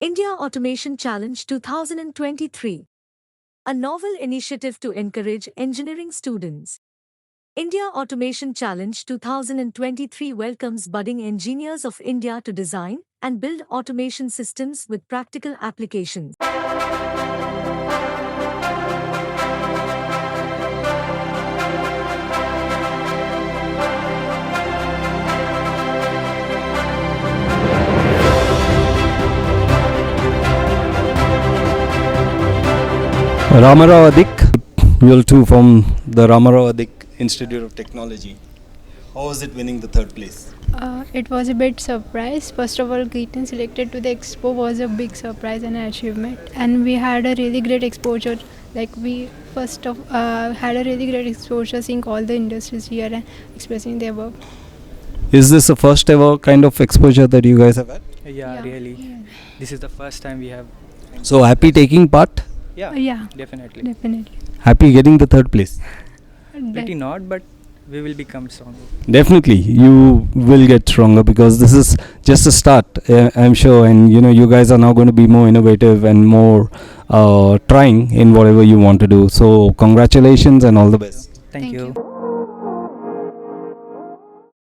India Automation Challenge 2023. A novel initiative to encourage engineering students. India Automation Challenge 2023 welcomes budding engineers of India to design and build automation systems with practical applications. Ramrao Adik, Mule 2 from the Ramrao Adik Institute of Technology. How was it winning the third place? It was a bit surprise. First of all, getting selected to the expo was a big surprise and an achievement, and we had a really great exposure. Like we had a really great exposure seeing all the industries here and expressing their work. Is this the first ever kind of exposure that you guys have had? Yeah, really. Yeah. This is the first time we have. So happy taking part? Yeah, Definitely. definitely. Happy getting the third place? Pretty not, but we will become stronger. Definitely, you will get stronger because this is just a start, I'm sure. And you guys are now going to be more innovative and more trying in whatever you want to do. So congratulations and all the best. Thank you.